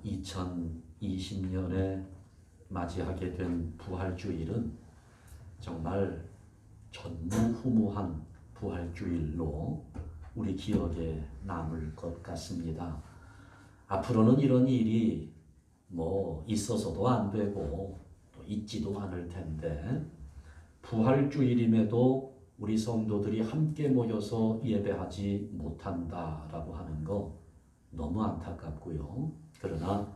2020년에 맞이하게 된 부활주일은 정말 전무후무한 부활주일로 우리 기억에 남을 것 같습니다. 앞으로는 이런 일이 있어서도 안 되고 또 있지도 않을 텐데 부활주일임에도 우리 성도들이 함께 모여서 예배하지 못한다라고 하는 거 너무 안타깝고요. 그러나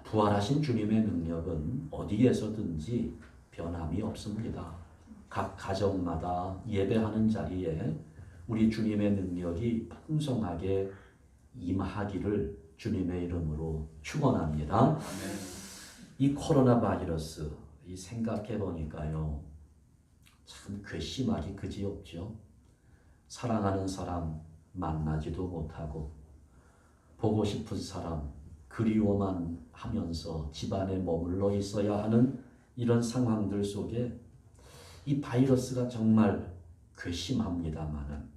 부활하신 주님의 능력은 어디에서든지 변함이 없습니다. 각 가정마다 예배하는 자리에 우리 주님의 능력이 풍성하게 임하기를 주님의 이름으로 축원합니다. 이 코로나 바이러스 생각해 보니까요, 참 괘씸하기 그지없죠. 사랑하는 사람 만나지도 못하고 보고 싶은 사람 그리워만 하면서 집안에 머물러 있어야 하는 이런 상황들 속에 이 바이러스가 정말 괘씸합니다만은,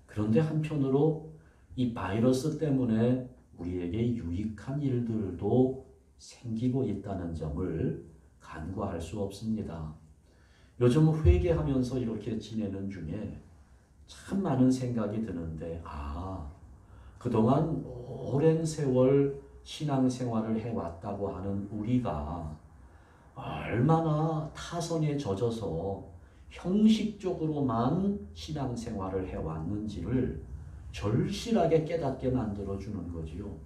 그런데 한편으로 이 바이러스 때문에 우리에게 유익한 일들도 생기고 있다는 점을 간과할 수 없습니다. 요즘 회개하면서 이렇게 지내는 중에 참 많은 생각이 드는데, 그동안 오랜 세월 신앙생활을 해왔다고 하는 우리가 얼마나 타성에 젖어서 형식적으로만 신앙생활을 해왔는지를 절실하게 깨닫게 만들어주는 거지요.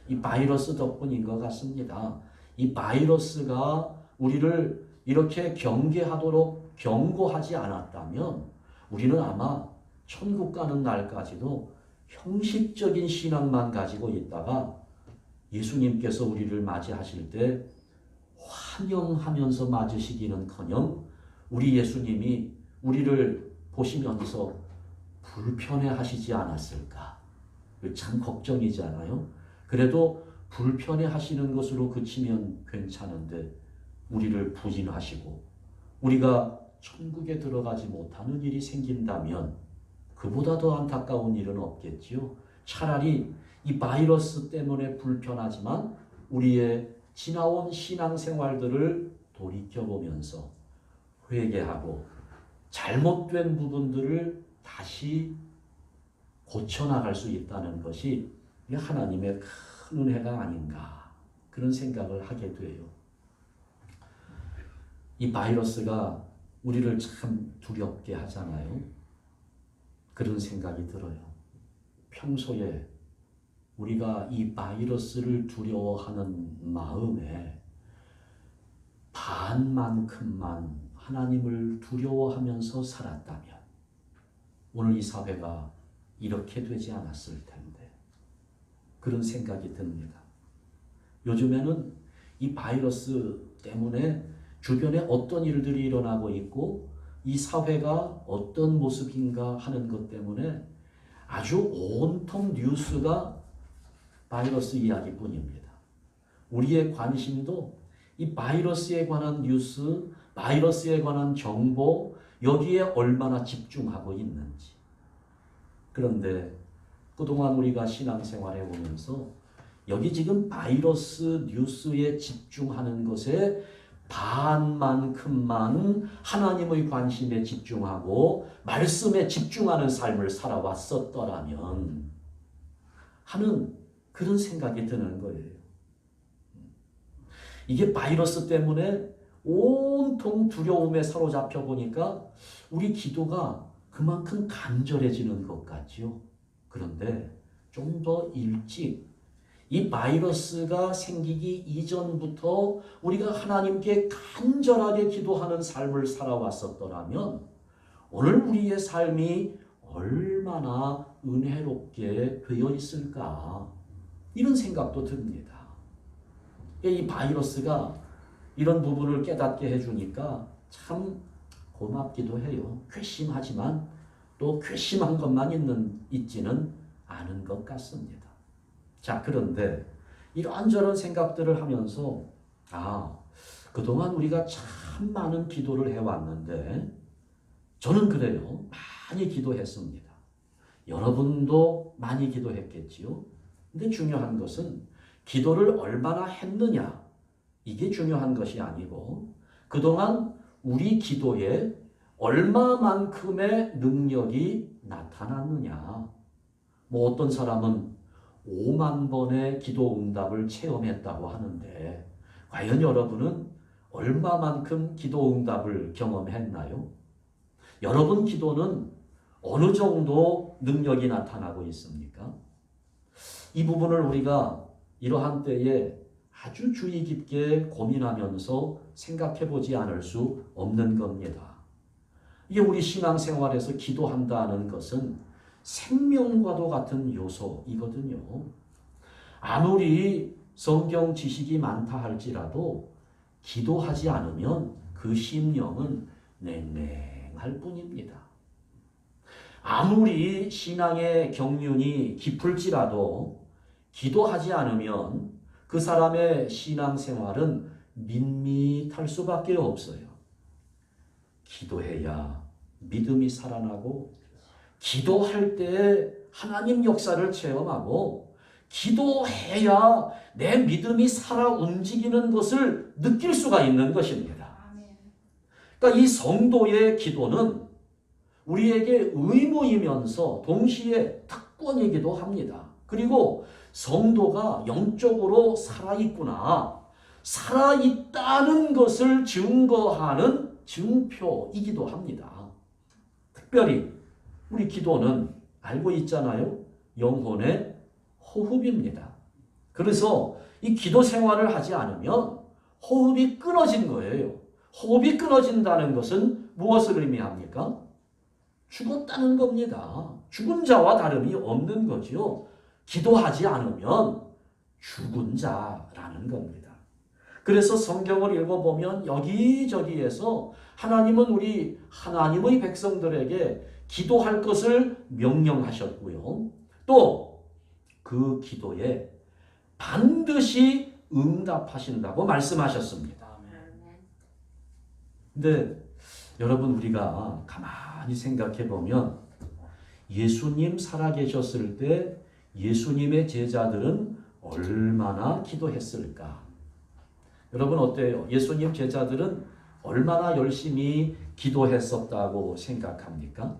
이 바이러스 덕분인 것 같습니다. 이 바이러스가 우리를 이렇게 경계하도록 경고하지 않았다면 우리는 아마 천국 가는 날까지도 형식적인 신앙만 가지고 있다가 예수님께서 우리를 맞이하실 때 환영하면서 맞으시기는커녕 우리 예수님이 우리를 보시면서 불편해하시지 않았을까? 참 걱정이잖아요. 그래도 불편해하시는 것으로 그치면 괜찮은데 우리를 부인하시고 우리가 천국에 들어가지 못하는 일이 생긴다면 그보다 더 안타까운 일은 없겠지요. 차라리 이 바이러스 때문에 불편하지만 우리의 지나온 신앙생활들을 돌이켜보면서 회개하고 잘못된 부분들을 다시 고쳐나갈 수 있다는 것이 하나님의 큰 은혜가 아닌가, 그런 생각을 하게 돼요. 이 바이러스가 우리를 참 두렵게 하잖아요. 그런 생각이 들어요. 평소에 우리가 이 바이러스를 두려워하는 마음에 반만큼만 하나님을 두려워하면서 살았다면 오늘 이 사회가 이렇게 되지 않았을 텐데, 그런 생각이 듭니다. 요즘에는 이 바이러스 때문에 주변에 어떤 일들이 일어나고 있고 이 사회가 어떤 모습인가 하는 것 때문에 아주 온통 뉴스가 바이러스 이야기뿐입니다. 우리의 관심도 이 바이러스에 관한 뉴스, 바이러스에 관한 정보, 여기에 얼마나 집중하고 있는지. 그런데 그동안 우리가 신앙생활해 오면서 여기 지금 바이러스 뉴스에 집중하는 것에 반만큼만 하나님의 관심에 집중하고 말씀에 집중하는 삶을 살아왔었더라면 하는 그런 생각이 드는 거예요. 이게 바이러스 때문에 온통 두려움에 사로잡혀 보니까 우리 기도가 그만큼 간절해지는 것 같죠. 그런데 좀 더 일찍 이 바이러스가 생기기 이전부터 우리가 하나님께 간절하게 기도하는 삶을 살아왔었더라면 오늘 우리의 삶이 얼마나 은혜롭게 되어 있을까, 이런 생각도 듭니다. 이 바이러스가 이런 부분을 깨닫게 해주니까 참 고맙기도 해요. 괘씸하지만 또 괘씸한 것만 있지는 않은 것 같습니다. 자, 그런데 이런저런 생각들을 하면서 그동안 우리가 참 많은 기도를 해왔는데, 저는 그래요. 많이 기도했습니다. 여러분도 많이 기도했겠지요. 근데 중요한 것은 기도를 얼마나 했느냐, 이게 중요한 것이 아니고 그동안 우리 기도에 얼마만큼의 능력이 나타났느냐. 뭐 어떤 사람은 5만 번의 기도 응답을 체험했다고 하는데 과연 여러분은 얼마만큼 기도 응답을 경험했나요? 여러분 기도는 어느 정도 능력이 나타나고 있습니까? 이 부분을 우리가 이러한 때에 아주 주의 깊게 고민하면서 생각해 보지 않을 수 없는 겁니다. 이게 우리 신앙생활에서 기도한다는 것은 생명과도 같은 요소이거든요. 아무리 성경 지식이 많다 할지라도 기도하지 않으면 그 심령은 냉랭할 뿐입니다. 아무리 신앙의 경륜이 깊을지라도 기도하지 않으면 그 사람의 신앙생활은 밋밋할 수밖에 없어요. 기도해야 믿음이 살아나고 기도할 때 하나님 역사를 체험하고 기도해야 내 믿음이 살아 움직이는 것을 느낄 수가 있는 것입니다. 그러니까 이 성도의 기도는 우리에게 의무이면서 동시에 특권이기도 합니다. 그리고 성도가 영적으로 살아있구나, 살아있다는 것을 증거하는 증표이기도 합니다. 특별히 우리 기도는 알고 있잖아요. 영혼의 호흡입니다. 그래서 이 기도 생활을 하지 않으면 호흡이 끊어진 거예요. 호흡이 끊어진다는 것은 무엇을 의미합니까? 죽었다는 겁니다. 죽은 자와 다름이 없는 거죠. 기도하지 않으면 죽은 자라는 겁니다. 그래서 성경을 읽어보면 여기저기에서 하나님은 우리 하나님의 백성들에게 기도할 것을 명령하셨고요. 또 그 기도에 반드시 응답하신다고 말씀하셨습니다. 근데 여러분 우리가 가만히 생각해 보면 예수님 살아계셨을 때 예수님의 제자들은 얼마나 기도했을까? 여러분 어때요? 예수님 제자들은 얼마나 열심히 기도했었다고 생각합니까?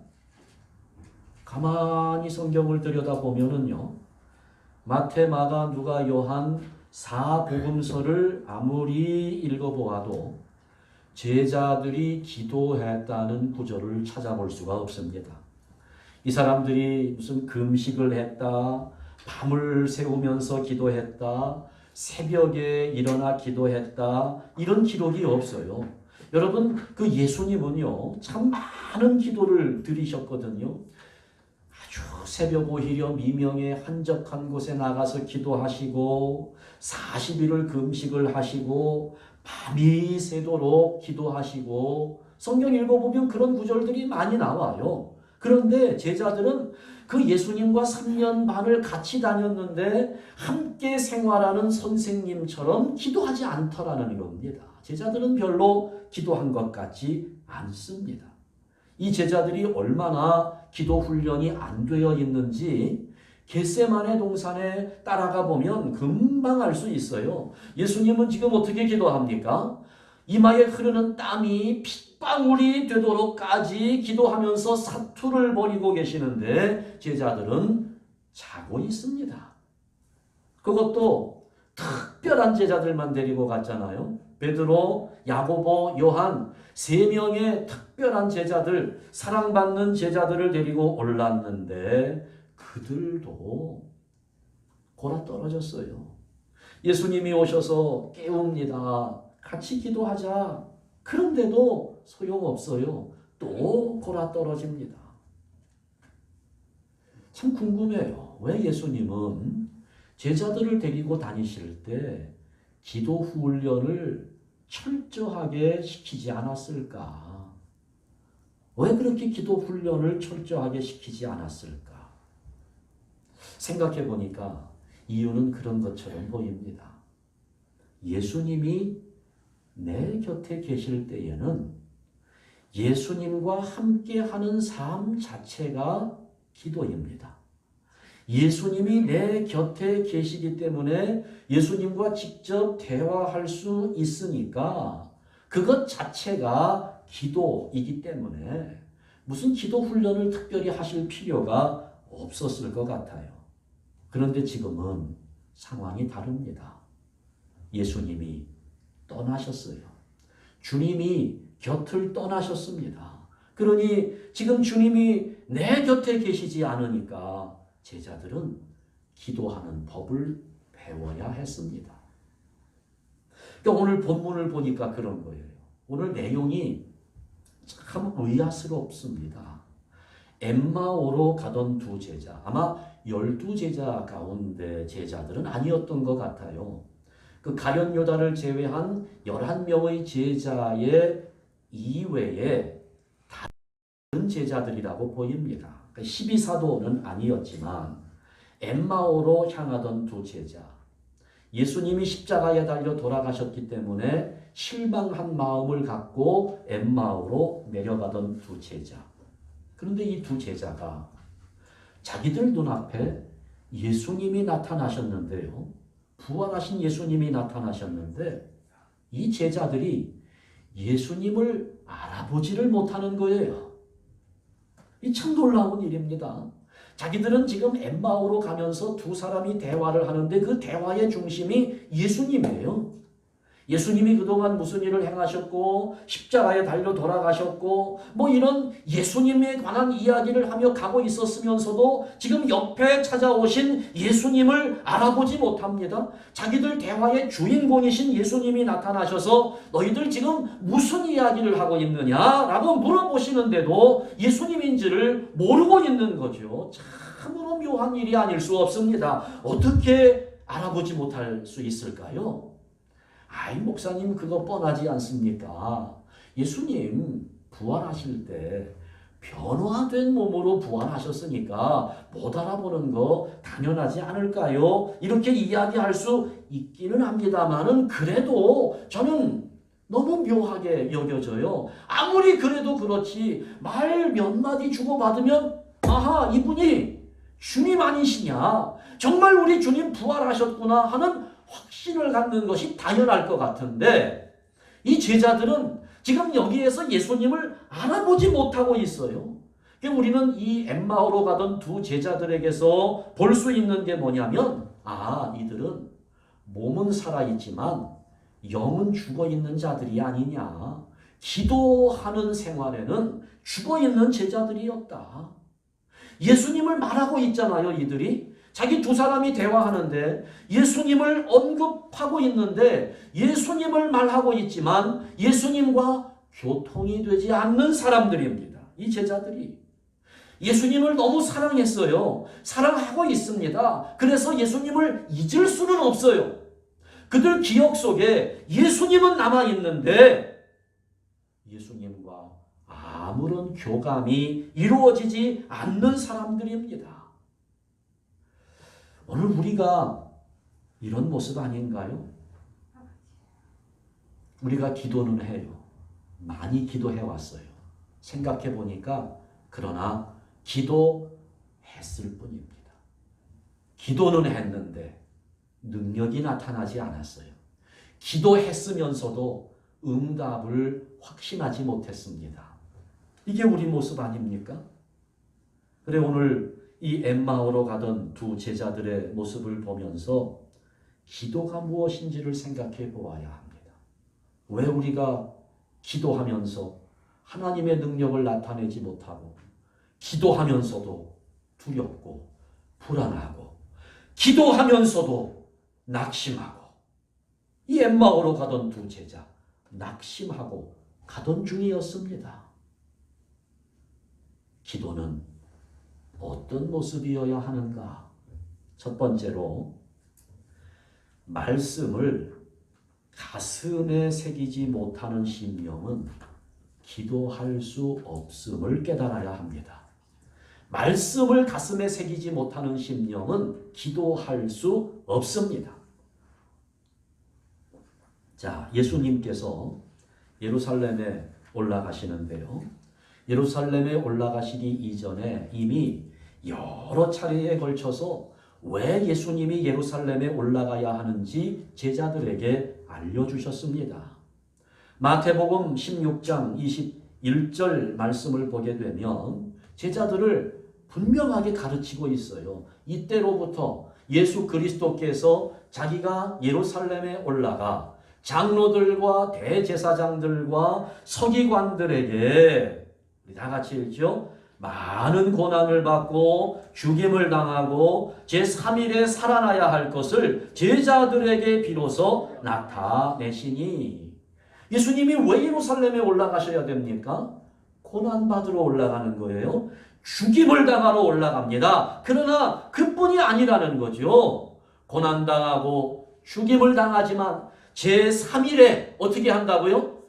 가만히 성경을 들여다보면은요, 마태, 마가, 누가, 요한 4복음서를 아무리 읽어보아도 제자들이 기도했다는 구절을 찾아볼 수가 없습니다. 이 사람들이 무슨 금식을 했다, 밤을 새우면서 기도했다, 새벽에 일어나 기도했다, 이런 기록이 없어요. 여러분, 그 예수님은요, 참 많은 기도를 드리셨거든요. 아주 새벽 오히려 미명에 한적한 곳에 나가서 기도하시고 40일을 금식을 하시고 밤이 새도록 기도하시고 성경 읽어보면 그런 구절들이 많이 나와요. 그런데 제자들은 그 예수님과 3년 반을 같이 다녔는데 함께 생활하는 선생님처럼 기도하지 않더라는 겁니다. 제자들은 별로 기도한 것 같지 않습니다. 이 제자들이 얼마나 기도 훈련이 안 되어 있는지 겟세마네 동산에 따라가 보면 금방 알 수 있어요. 예수님은 지금 어떻게 기도합니까? 이마에 흐르는 땀이 핏방울이 되도록까지 기도하면서 사투를 벌이고 계시는데 제자들은 자고 있습니다. 그것도 특별한 제자들만 데리고 갔잖아요. 베드로, 야고보, 요한 3명의 특별한 제자들, 사랑받는 제자들을 데리고 올랐는데 그들도 골아 떨어졌어요. 예수님이 오셔서 깨웁니다. 같이 기도하자. 그런데도 소용없어요. 또 골아 떨어집니다. 참 궁금해요. 왜 예수님은 제자들을 데리고 다니실 때 기도 훈련을 철저하게 시키지 않았을까? 왜 그렇게 기도 훈련을 철저하게 시키지 않았을까? 생각해 보니까 이유는 그런 것처럼 보입니다. 예수님이 내 곁에 계실 때에는 예수님과 함께하는 삶 자체가 기도입니다. 예수님이 내 곁에 계시기 때문에 예수님과 직접 대화할 수 있으니까 그것 자체가 기도이기 때문에 무슨 기도 훈련을 특별히 하실 필요가 없었을 것 같아요. 그런데 지금은 상황이 다릅니다. 예수님이 떠나셨어요. 주님이 곁을 떠나셨습니다. 그러니 지금 주님이 내 곁에 계시지 않으니까 제자들은 기도하는 법을 배워야 했습니다. 그러니까 오늘 본문을 보니까 그런 거예요. 오늘 내용이 참 의아스럽습니다. 엠마오로 가던 두 제자, 아마 12제자 가운데 제자들은 아니었던 것 같아요. 그 가룟 유다를 제외한 11명의 제자의 이외에 다른 제자들이라고 보입니다. 12사도는 아니었지만 엠마오로 향하던 두 제자, 예수님이 십자가에 달려 돌아가셨기 때문에 실망한 마음을 갖고 엠마오로 내려가던 두 제자. 그런데 이 두 제자가 자기들 눈앞에 예수님이 나타나셨는데요. 부활하신 예수님이 나타나셨는데 이 제자들이 예수님을 알아보지를 못하는 거예요. 이 참 놀라운 일입니다. 자기들은 지금 엠마오로 가면서 두 사람이 대화를 하는데 그 대화의 중심이 예수님이에요. 예수님이 그동안 무슨 일을 행하셨고 십자가에 달려 돌아가셨고 뭐 이런 예수님에 관한 이야기를 하며 가고 있었으면서도 지금 옆에 찾아오신 예수님을 알아보지 못합니다. 자기들 대화의 주인공이신 예수님이 나타나셔서 너희들 지금 무슨 이야기를 하고 있느냐라고 물어보시는데도 예수님인지를 모르고 있는 거죠. 참으로 묘한 일이 아닐 수 없습니다. 어떻게 알아보지 못할 수 있을까요? 아이 목사님 그거 뻔하지 않습니까? 예수님 부활하실 때 변화된 몸으로 부활하셨으니까 못 알아보는 거 당연하지 않을까요? 이렇게 이야기할 수 있기는 합니다만은 그래도 저는 너무 묘하게 여겨져요. 아무리 그래도 그렇지 말 몇 마디 주고받으면 아하 이분이 주님 아니시냐? 정말 우리 주님 부활하셨구나 하는 확신을 갖는 것이 당연할 것 같은데 이 제자들은 지금 여기에서 예수님을 알아보지 못하고 있어요. 우리는 이 엠마오로 가던 두 제자들에게서 볼 수 있는 게 뭐냐면 이들은 몸은 살아있지만 영은 죽어있는 자들이 아니냐. 기도하는 생활에는 죽어있는 제자들이었다. 예수님을 말하고 있잖아요, 이들이. 자기 두 사람이 대화하는데 예수님을 언급하고 있는데 예수님을 말하고 있지만 예수님과 교통이 되지 않는 사람들입니다. 이 제자들이. 예수님을 너무 사랑했어요. 사랑하고 있습니다. 그래서 예수님을 잊을 수는 없어요. 그들 기억 속에 예수님은 남아있는데 예수님과 아무런 교감이 이루어지지 않는 사람들입니다. 오늘 우리가 이런 모습 아닌가요? 우리가 기도는 해요. 많이 기도해 왔어요. 생각해 보니까 그러나 기도했을 뿐입니다. 기도는 했는데 능력이 나타나지 않았어요. 기도했으면서도 응답을 확신하지 못했습니다. 이게 우리 모습 아닙니까? 그래 오늘 이 엠마오로 가던 두 제자들의 모습을 보면서 기도가 무엇인지를 생각해 보아야 합니다. 왜 우리가 기도하면서 하나님의 능력을 나타내지 못하고 기도하면서도 두렵고 불안하고 기도하면서도 낙심하고 이 엠마오로 가던 두 제자 낙심하고 가던 중이었습니다. 기도는 어떤 모습이어야 하는가? 첫 번째로 말씀을 가슴에 새기지 못하는 심령은 기도할 수 없음을 깨달아야 합니다. 말씀을 가슴에 새기지 못하는 심령은 기도할 수 없습니다. 자, 예수님께서 예루살렘에 올라가시는데요. 예루살렘에 올라가시기 이전에 이미 여러 차례에 걸쳐서 왜 예수님이 예루살렘에 올라가야 하는지 제자들에게 알려주셨습니다. 마태복음 16장 21절 말씀을 보게 되면 제자들을 분명하게 가르치고 있어요. 이때로부터 예수 그리스도께서 자기가 예루살렘에 올라가 장로들과 대제사장들과 서기관들에게 우리 다 같이 읽죠. 많은 고난을 받고 죽임을 당하고 제3일에 살아나야 할 것을 제자들에게 비로소 나타내시니 예수님이 왜 예루살렘에 올라가셔야 됩니까? 고난받으러 올라가는 거예요. 죽임을 당하러 올라갑니다. 그러나 그뿐이 아니라는 거죠. 고난당하고 죽임을 당하지만 제3일에 어떻게 한다고요?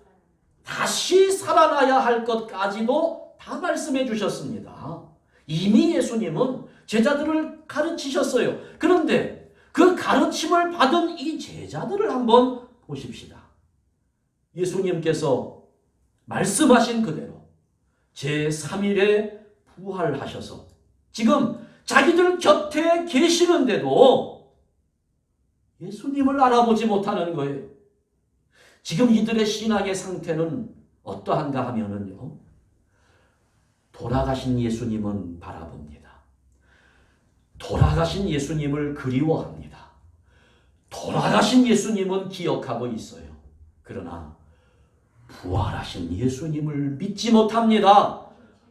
다시 살아나야 할 것까지도 다 말씀해 주셨습니다. 이미 예수님은 제자들을 가르치셨어요. 그런데 그 가르침을 받은 이 제자들을 한번 보십시다. 예수님께서 말씀하신 그대로 제3일에 부활하셔서 지금 자기들 곁에 계시는데도 예수님을 알아보지 못하는 거예요. 지금 이들의 신앙의 상태는 어떠한가 하면은요, 돌아가신 예수님은 바라봅니다. 돌아가신 예수님을 그리워합니다. 돌아가신 예수님은 기억하고 있어요. 그러나 부활하신 예수님을 믿지 못합니다.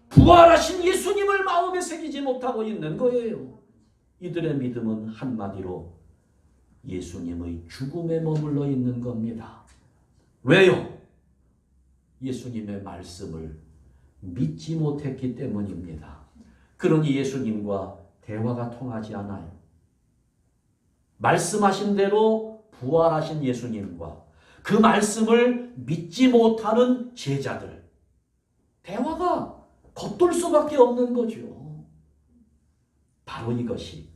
부활하신 예수님을 마음에 새기지 못하고 있는 거예요. 이들의 믿음은 한마디로 예수님의 죽음에 머물러 있는 겁니다. 왜요? 예수님의 말씀을 믿지 못했기 때문입니다. 그러니 예수님과 대화가 통하지 않아요. 말씀하신 대로 부활하신 예수님과 그 말씀을 믿지 못하는 제자들, 대화가 겉돌 수밖에 없는 거죠. 바로 이것이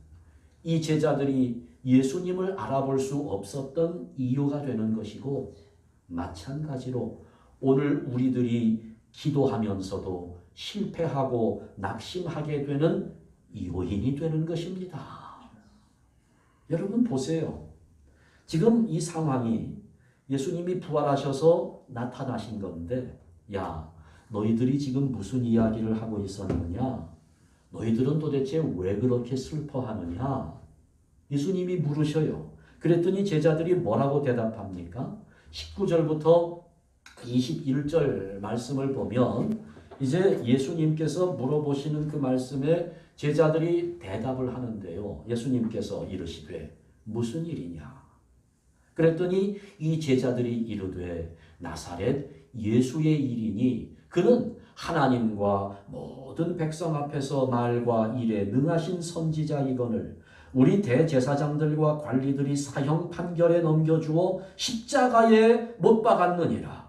이 제자들이 예수님을 알아볼 수 없었던 이유가 되는 것이고, 마찬가지로 오늘 우리들이 기도하면서도 실패하고 낙심하게 되는 요인이 되는 것입니다. 여러분 보세요. 지금 이 상황이 예수님이 부활하셔서 나타나신 건데, 야, 너희들이 지금 무슨 이야기를 하고 있었느냐? 너희들은 도대체 왜 그렇게 슬퍼하느냐? 예수님이 물으셔요. 그랬더니 제자들이 뭐라고 대답합니까? 19절부터 21절 말씀을 보면 이제 예수님께서 물어보시는 그 말씀에 제자들이 대답을 하는데요. 예수님께서 이르시되 무슨 일이냐? 그랬더니 이 제자들이 이르되 나사렛 예수의 일이니 그는 하나님과 모든 백성 앞에서 말과 일에 능하신 선지자이거늘 우리 대제사장들과 관리들이 사형 판결에 넘겨주어 십자가에 못 박았느니라.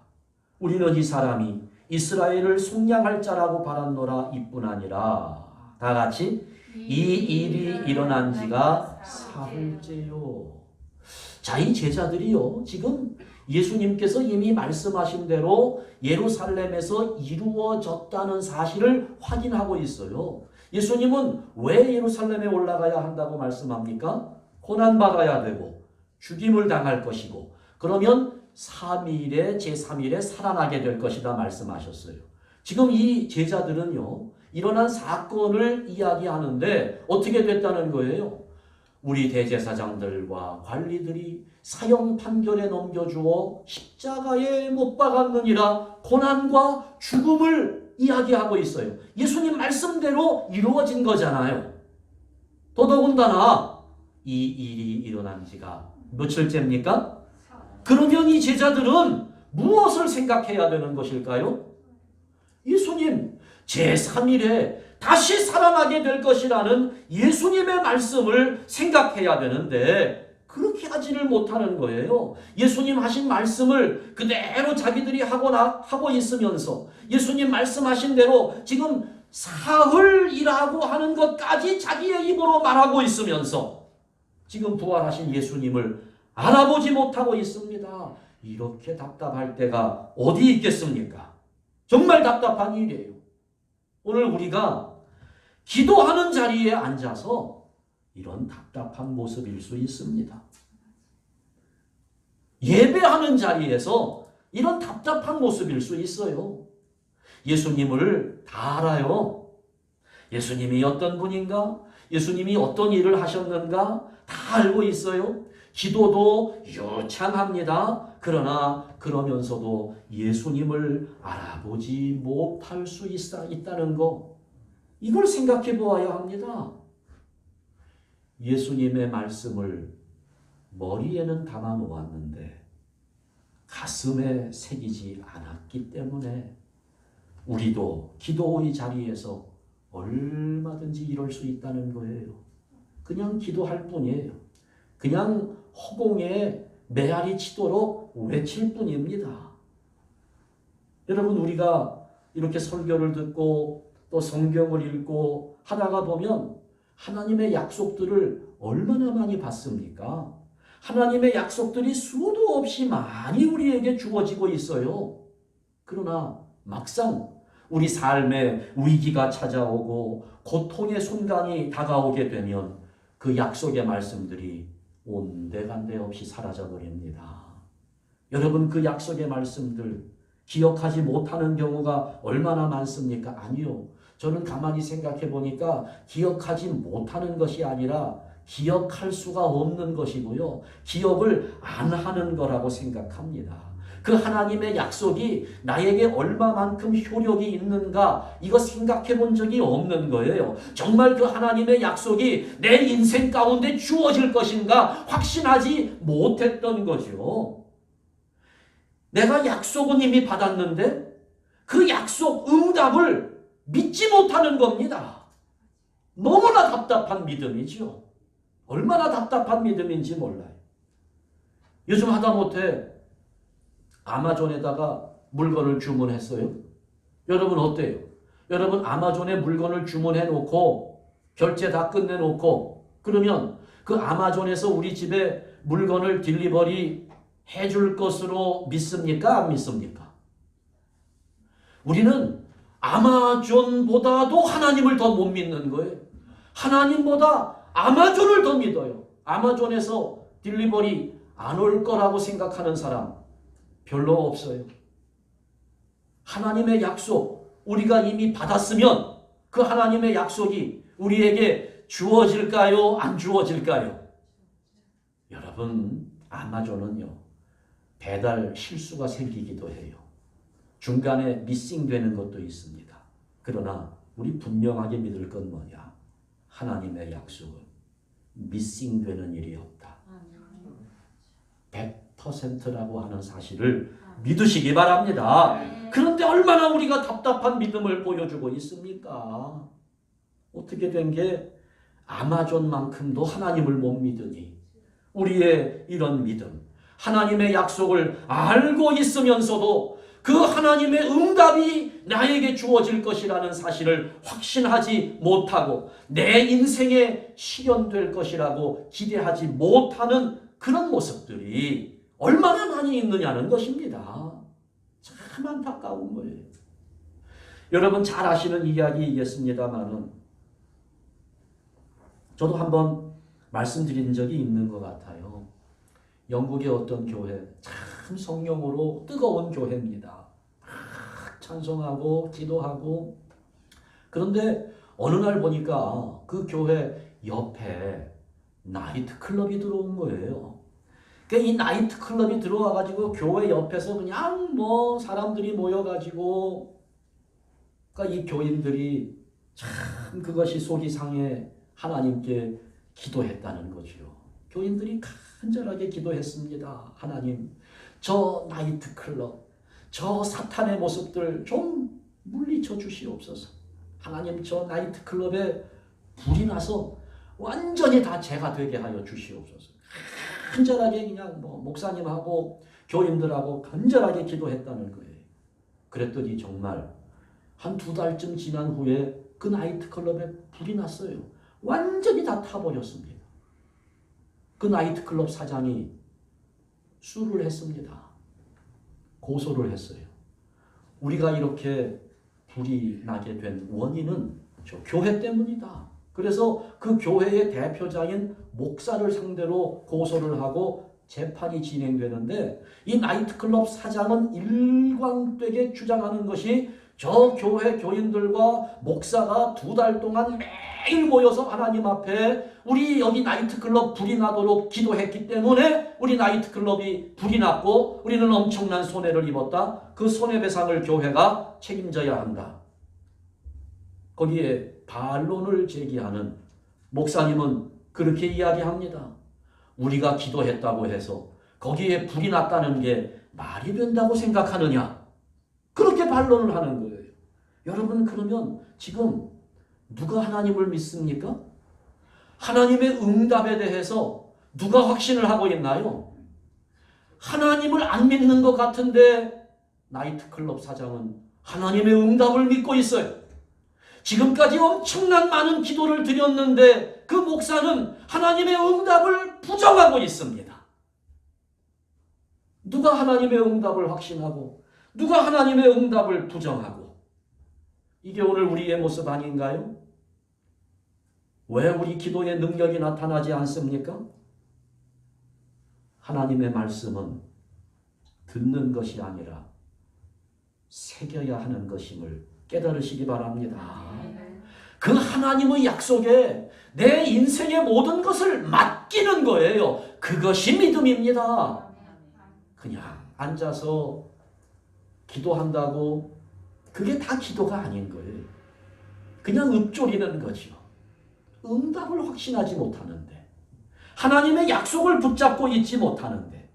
우리는 이 사람이 이스라엘을 속량할 자라고 바랐노라 이뿐 아니라 다 같이 이 일이 일어난 지가 사흘째요. 자, 이 제자들이요, 지금 예수님께서 이미 말씀하신 대로 예루살렘에서 이루어졌다는 사실을 확인하고 있어요. 예수님은 왜 예루살렘에 올라가야 한다고 말씀합니까? 고난받아야 되고 죽임을 당할 것이고 그러면 3일에 제3일에 살아나게 될 것이다 말씀하셨어요. 지금 이 제자들은요, 일어난 사건을 이야기하는데 어떻게 됐다는 거예요? 우리 대제사장들과 관리들이 사형 판결에 넘겨주어 십자가에 못 박았느니라 고난과 죽음을 이야기하고 있어요. 예수님 말씀대로 이루어진 거잖아요. 더더군다나 이 일이 일어난 지가 며칠째입니까? 그러면 이 제자들은 무엇을 생각해야 되는 것일까요? 예수님 제3일에 다시 살아나게 될 것이라는 예수님의 말씀을 생각해야 되는데 그렇게 하지를 못하는 거예요. 예수님 하신 말씀을 그대로 자기들이 하고 있으면서 예수님 말씀하신 대로 지금 사흘이라고 하는 것까지 자기의 입으로 말하고 있으면서 지금 부활하신 예수님을 알아보지 못하고 있습니다. 이렇게 답답할 때가 어디 있겠습니까? 정말 답답한 일이에요. 오늘 우리가 기도하는 자리에 앉아서 이런 답답한 모습일 수 있습니다. 예배하는 자리에서 이런 답답한 모습일 수 있어요. 예수님을 다 알아요. 예수님이 어떤 분인가? 예수님이 어떤 일을 하셨는가? 다 알고 있어요. 기도도 유창합니다. 그러나 그러면서도 예수님을 알아보지 못할 수 있다는 거, 이걸 생각해 보아야 합니다. 예수님의 말씀을 머리에는 담아 놓았는데 가슴에 새기지 않았기 때문에 우리도 기도의 자리에서 얼마든지 이럴 수 있다는 거예요. 그냥 기도할 뿐이에요. 그냥 허공에 메아리 치도록 외칠 뿐입니다. 여러분, 우리가 이렇게 설교를 듣고 또 성경을 읽고 하다가 보면 하나님의 약속들을 얼마나 많이 받습니까? 하나님의 약속들이 수도 없이 많이 우리에게 주어지고 있어요. 그러나 막상 우리 삶에 위기가 찾아오고 고통의 순간이 다가오게 되면 그 약속의 말씀들이 온데간데 없이 사라져버립니다. 여러분, 그 약속의 말씀들 기억하지 못하는 경우가 얼마나 많습니까? 아니요. 저는 가만히 생각해 보니까 기억하지 못하는 것이 아니라 기억할 수가 없는 것이고요. 기억을 안 하는 거라고 생각합니다. 그 하나님의 약속이 나에게 얼마만큼 효력이 있는가, 이거 생각해 본 적이 없는 거예요. 정말 그 하나님의 약속이 내 인생 가운데 주어질 것인가 확신하지 못했던 거죠. 내가 약속은 이미 받았는데 그 약속 응답을 믿지 못하는 겁니다. 너무나 답답한 믿음이죠. 얼마나 답답한 믿음인지 몰라요. 요즘 하다못해 아마존에다가 물건을 주문했어요. 여러분 어때요? 여러분 아마존에 물건을 주문해 놓고 결제 다 끝내 놓고 그러면 그 아마존에서 우리 집에 물건을 딜리버리 해줄 것으로 믿습니까? 안 믿습니까? 우리는 아마존보다도 하나님을 더 못 믿는 거예요. 하나님보다 아마존을 더 믿어요. 아마존에서 딜리버리 안 올 거라고 생각하는 사람 별로 없어요. 하나님의 약속 우리가 이미 받았으면 그 하나님의 약속이 우리에게 주어질까요? 안 주어질까요? 여러분, 아마존은요, 배달 실수가 생기기도 해요. 중간에 미싱되는 것도 있습니다. 그러나 우리 분명하게 믿을 건 뭐냐? 하나님의 약속은 미싱되는 일이 없다. 100%라고 하는 사실을 믿으시기 바랍니다. 그런데 얼마나 우리가 답답한 믿음을 보여주고 있습니까? 어떻게 된 게 아마존만큼도 하나님을 못 믿으니 우리의 이런 믿음, 하나님의 약속을 알고 있으면서도 그 하나님의 응답이 나에게 주어질 것이라는 사실을 확신하지 못하고 내 인생에 실현될 것이라고 기대하지 못하는 그런 모습들이 얼마나 많이 있느냐는 것입니다. 참 안타까운 거예요. 여러분 잘 아시는 이야기이겠습니다만은 저도 한번 말씀드린 적이 있는 것 같아요. 영국의 어떤 교회, 참 성령으로 뜨거운 교회입니다. 찬송하고 기도하고. 그런데 어느 날 보니까 그 교회 옆에 나이트 클럽이 들어온 거예요. 그러니까 이 나이트 클럽이 들어와가지고 교회 옆에서 그냥 뭐 사람들이 모여가지고, 그러니까 이 교인들이 참 그것이 속이 상해 하나님께 기도했다는 거죠. 교인들이 간절하게 기도했습니다. 하나님, 저 나이트 클럽, 저 사탄의 모습들 좀 물리쳐 주시옵소서. 하나님, 저 나이트 클럽에 불이 나서 완전히 다 제가 되게 하여 주시옵소서. 간절하게 그냥 뭐 목사님하고 교인들하고 간절하게 기도했다는 거예요. 그랬더니 정말 한 2달쯤 지난 후에 그 나이트 클럽에 불이 났어요. 완전히 다 타버렸습니다. 그 나이트 클럽 사장이 수를 했습니다. 고소를 했어요. 우리가 이렇게 불이 나게 된 원인은 저 교회 때문이다. 그래서 그 교회의 대표자인 목사를 상대로 고소를 하고 재판이 진행되는데 이 나이트클럽 사장은 일관되게 주장하는 것이 저 교회 교인들과 목사가 2달 동안 매일 모여서 하나님 앞에 우리 여기 나이트클럽 불이 나도록 기도했기 때문에 우리 나이트클럽이 불이 났고 우리는 엄청난 손해를 입었다. 그 손해배상을 교회가 책임져야 한다. 거기에 반론을 제기하는 목사님은 그렇게 이야기합니다. 우리가 기도했다고 해서 거기에 불이 났다는 게 말이 된다고 생각하느냐? 그렇게 반론을 하는 거예요. 여러분, 그러면 지금 누가 하나님을 믿습니까? 하나님의 응답에 대해서 누가 확신을 하고 있나요? 하나님을 안 믿는 것 같은데 나이트클럽 사장은 하나님의 응답을 믿고 있어요. 지금까지 엄청난 많은 기도를 드렸는데 그 목사는 하나님의 응답을 부정하고 있습니다. 누가 하나님의 응답을 확신하고 누가 하나님의 응답을 부정하고, 이게 오늘 우리의 모습 아닌가요? 왜 우리 기도의 능력이 나타나지 않습니까? 하나님의 말씀은 듣는 것이 아니라 새겨야 하는 것임을 깨달으시기 바랍니다. 그 하나님의 약속에 내 인생의 모든 것을 맡기는 거예요. 그것이 믿음입니다. 그냥 앉아서 기도한다고 그게 다 기도가 아닌 거예요. 그냥 읊조리는 거죠. 응답을 확신하지 못하는데, 하나님의 약속을 붙잡고 있지 못하는데,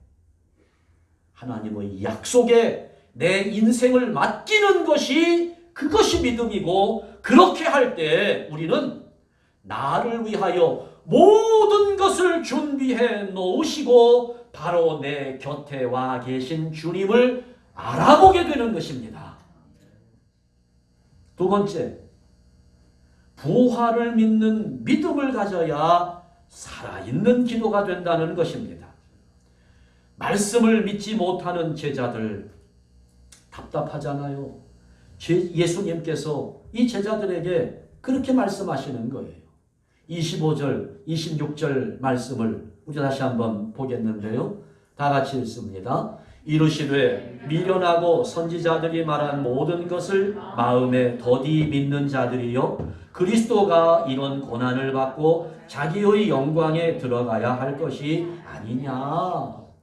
하나님의 약속에 내 인생을 맡기는 것이 그것이 믿음이고, 그렇게 할 때 우리는 나를 위하여 모든 것을 준비해 놓으시고 바로 내 곁에 와 계신 주님을 알아보게 되는 것입니다. 두 번째, 부활을 믿는 믿음을 가져야 살아있는 기도가 된다는 것입니다. 말씀을 믿지 못하는 제자들 답답하잖아요. 예수님께서 이 제자들에게 그렇게 말씀하시는 거예요. 25절, 26절 말씀을 우리 다시 한번 보겠는데요. 다 같이 읽습니다. 이르시되 미련하고 선지자들이 말한 모든 것을 마음에 더디 믿는 자들이요, 그리스도가 이런 고난을 받고 자기의 영광에 들어가야 할 것이 아니냐.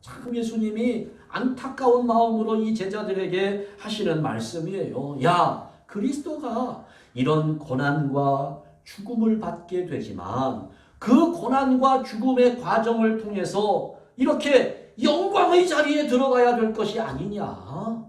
참 예수님이 안타까운 마음으로 이 제자들에게 하시는 말씀이에요. 야, 그리스도가 이런 고난과 죽음을 받게 되지만 그 고난과 죽음의 과정을 통해서 이렇게 영광의 자리에 들어가야 될 것이 아니냐.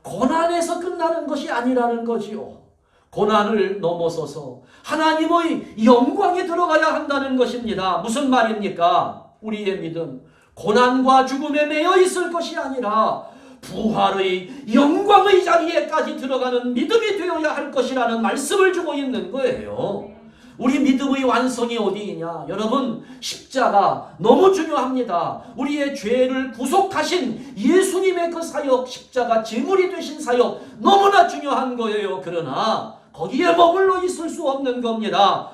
고난에서 끝나는 것이 아니라는 거지요. 고난을 넘어서서 하나님의 영광에 들어가야 한다는 것입니다. 무슨 말입니까? 우리의 믿음, 고난과 죽음에 매여 있을 것이 아니라 부활의 영광의 자리에까지 들어가는 믿음이 되어야 할 것이라는 말씀을 주고 있는 거예요. 우리 믿음의 완성이 어디 있냐? 여러분, 십자가 너무 중요합니다. 우리의 죄를 구속하신 예수님의 그 사역, 십자가 제물이 되신 사역 너무나 중요한 거예요. 그러나 거기에 머물러 있을 수 없는 겁니다.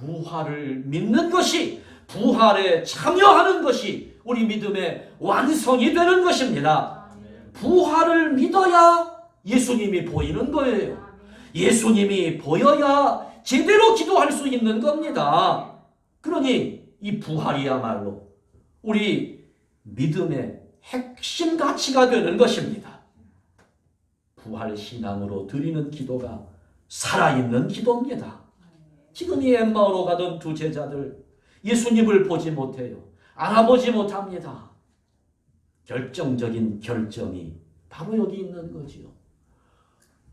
부활을 믿는 것이, 부활에 참여하는 것이 우리 믿음의 완성이 되는 것입니다. 부활을 믿어야 예수님이 보이는 거예요. 예수님이 보여야 제대로 기도할 수 있는 겁니다. 그러니 이 부활이야말로 우리 믿음의 핵심 가치가 되는 것입니다. 부활 신앙으로 드리는 기도가 살아있는 기도입니다. 지금 이 엠마오로 가던 두 제자들, 예수님을 보지 못해요. 알아보지 못합니다. 결정적인 결점이 바로 여기 있는 거지요.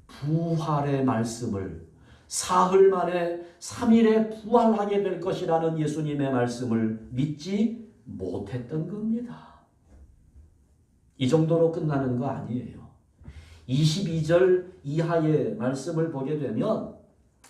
부활의 말씀을, 사흘 만에 3일에 부활하게 될 것이라는 예수님의 말씀을 믿지 못했던 겁니다. 이 정도로 끝나는 거 아니에요. 22절 이하의 말씀을 보게 되면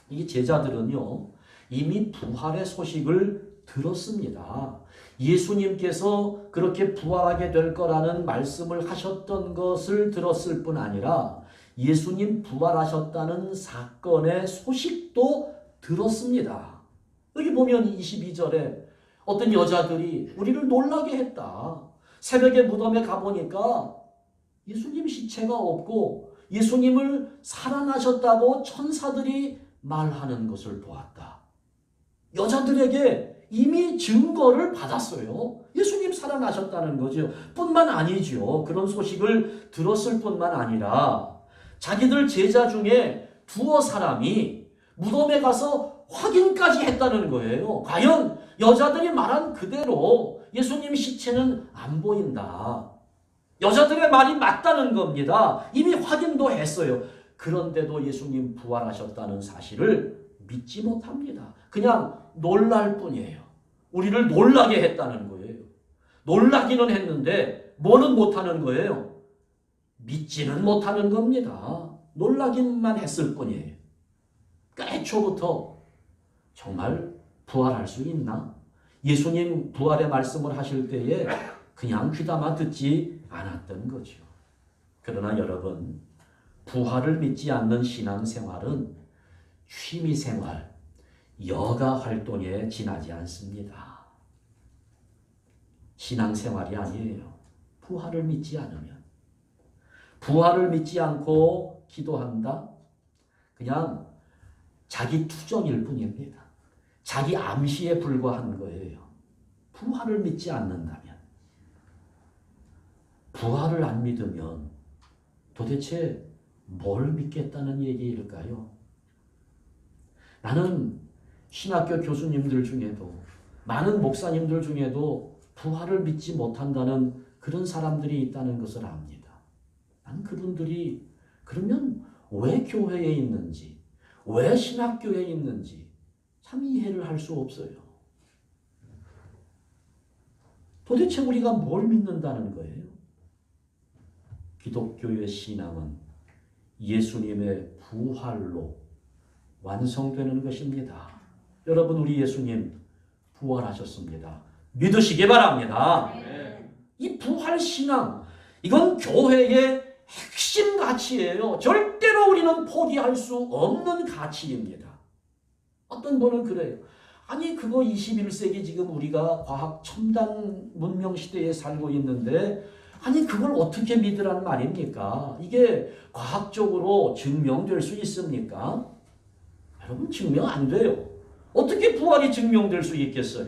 이 제자들은요, 이미 부활의 소식을 들었습니다. 예수님께서 그렇게 부활하게 될 거라는 말씀을 하셨던 것을 들었을 뿐 아니라 예수님 부활하셨다는 사건의 소식도 들었습니다. 여기 보면 22절에 어떤 여자들이 우리를 놀라게 했다. 새벽에 무덤에 가보니까 예수님 시체가 없고 예수님을 살아나셨다고 천사들이 말하는 것을 보았다. 여자들에게 이미 증거를 받았어요. 예수님 살아나셨다는 거죠. 뿐만 아니죠. 그런 소식을 들었을 뿐만 아니라 자기들 제자 중에 두어 사람이 무덤에 가서 확인까지 했다는 거예요. 과연 여자들이 말한 그대로 예수님 시체는 안 보인다. 여자들의 말이 맞다는 겁니다. 이미 확인도 했어요. 그런데도 예수님 부활하셨다는 사실을 믿지 못합니다. 그냥 놀랄 뿐이에요. 우리를 놀라게 했다는 거예요. 놀라기는 했는데 뭐는 못하는 거예요? 믿지는 못하는 겁니다. 놀라기만 했을 뿐이에요. 그러니까 애초부터 정말 부활할 수 있나? 예수님 부활의 말씀을 하실 때에 그냥 귀담아 듣지 않았던 거죠. 그러나 여러분, 부활을 믿지 않는 신앙생활은 취미생활, 여가 활동에 지나지 않습니다. 신앙생활이 아니에요. 부활을 믿지 않으면. 부활을 믿지 않고 기도한다? 그냥 자기 투정일 뿐입니다. 자기 암시에 불과한 거예요. 부활을 믿지 않는다면. 부활을 안 믿으면 도대체 뭘 믿겠다는 얘기일까요? 나는 신학교 교수님들 중에도 많은 목사님들 중에도 부활을 믿지 못한다는 그런 사람들이 있다는 것을 압니다. 나는 그분들이 그러면 왜 교회에 있는지, 왜 신학교에 있는지 참 이해를 할 수 없어요. 도대체 우리가 뭘 믿는다는 거예요? 기독교의 신앙은 예수님의 부활로 완성되는 것입니다. 여러분, 우리 예수님 부활하셨습니다. 믿으시기 바랍니다. 이 부활 신앙, 이건 교회의 핵심 가치예요. 절대로 우리는 포기할 수 없는 가치입니다. 어떤 분은 그래요. 아니, 그거 21세기 지금 우리가 과학 첨단 문명 시대에 살고 있는데 아니, 그걸 어떻게 믿으라는 말입니까? 이게 과학적으로 증명될 수 있습니까? 여러분, 증명 안 돼요. 어떻게 부활이 증명될 수 있겠어요?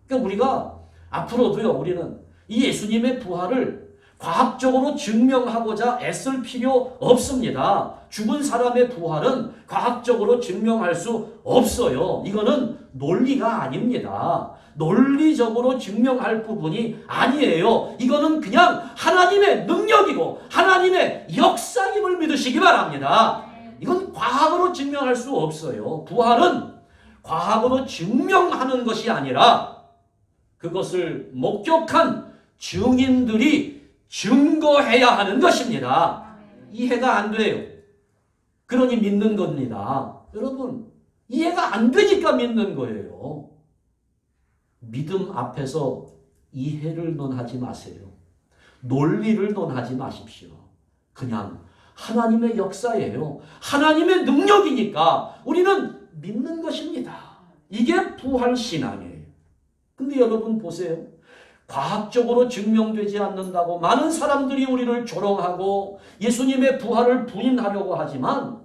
그러니까 우리가 앞으로도요, 우리는 이 예수님의 부활을 과학적으로 증명하고자 애쓸 필요 없습니다. 죽은 사람의 부활은 과학적으로 증명할 수 없어요. 이거는 논리가 아닙니다. 논리적으로 증명할 부분이 아니에요. 이거는 그냥 하나님의 능력이고 하나님의 역사임을 믿으시기 바랍니다. 이건 과학으로 증명할 수 없어요. 부활은 과학으로 증명하는 것이 아니라 그것을 목격한 증인들이 증거해야 하는 것입니다. 이해가 안 돼요. 그러니 믿는 겁니다. 여러분, 이해가 안 되니까 믿는 거예요. 믿음 앞에서 이해를 논하지 마세요. 논리를 논하지 마십시오. 그냥 하나님의 역사예요. 하나님의 능력이니까 우리는 믿는 것입니다. 이게 부활신앙이에요. 근데 여러분 보세요. 과학적으로 증명되지 않는다고 많은 사람들이 우리를 조롱하고 예수님의 부활을 부인하려고 하지만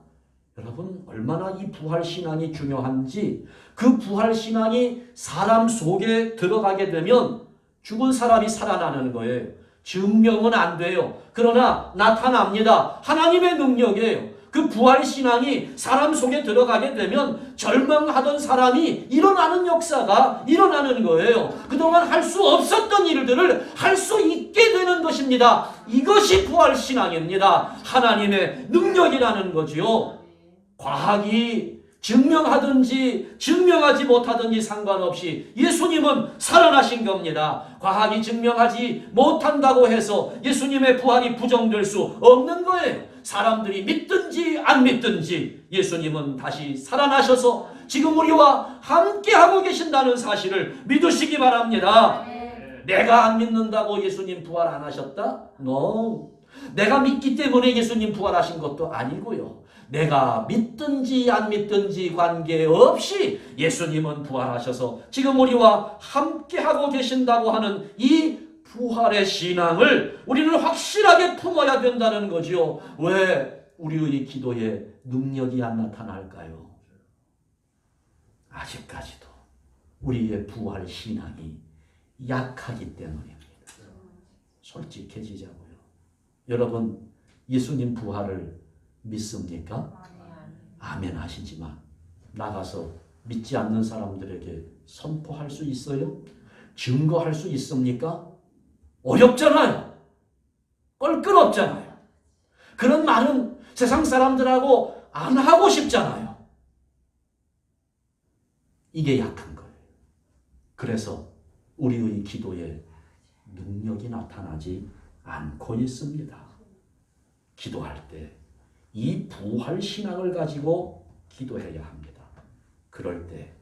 여러분, 얼마나 이 부활신앙이 중요한지, 그 부활신앙이 사람 속에 들어가게 되면 죽은 사람이 살아나는 거예요. 증명은 안 돼요. 그러나 나타납니다. 하나님의 능력이에요. 그 부활신앙이 사람 속에 들어가게 되면 절망하던 사람이 일어나는 역사가 일어나는 거예요. 그동안 할 수 없었던 일들을 할 수 있게 되는 것입니다. 이것이 부활신앙입니다. 하나님의 능력이라는 거지요. 과학이 증명하든지 증명하지 못하든지 상관없이 예수님은 살아나신 겁니다. 과학이 증명하지 못한다고 해서 예수님의 부활이 부정될 수 없는 거예요. 사람들이 믿든지 안 믿든지 예수님은 다시 살아나셔서 지금 우리와 함께하고 계신다는 사실을 믿으시기 바랍니다. 내가 안 믿는다고 예수님 부활 안 하셨다? No. 내가 믿기 때문에 예수님 부활하신 것도 아니고요. 내가 믿든지 안 믿든지 관계없이 예수님은 부활하셔서 지금 우리와 함께하고 계신다고 하는 이 부활의 신앙을 우리는 확실하게 품어야 된다는 거지요. 왜 우리의 기도에 능력이 안 나타날까요? 아직까지도 우리의 부활 신앙이 약하기 때문입니다. 솔직해지자고요. 여러분, 예수님 부활을 믿습니까? 아멘 하시지만 나가서 믿지 않는 사람들에게 선포할 수 있어요? 증거할 수 있습니까? 어렵잖아요. 껄끄럽잖아요. 그런 말은 세상 사람들하고 안 하고 싶잖아요. 이게 약한 거예요. 그래서 우리의 기도에 능력이 나타나지 않고 있습니다. 기도할 때 이 부활 신앙을 가지고 기도해야 합니다. 그럴 때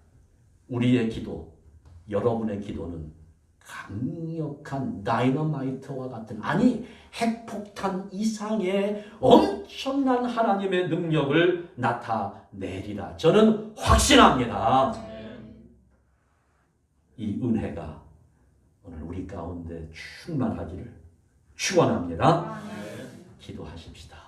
우리의 기도, 여러분의 기도는 강력한 다이너마이트와 같은, 아니 핵폭탄 이상의 엄청난 하나님의 능력을 나타내리라. 저는 확신합니다. 이 은혜가 오늘 우리 가운데 충만하기를 축원합니다. 기도하십시다.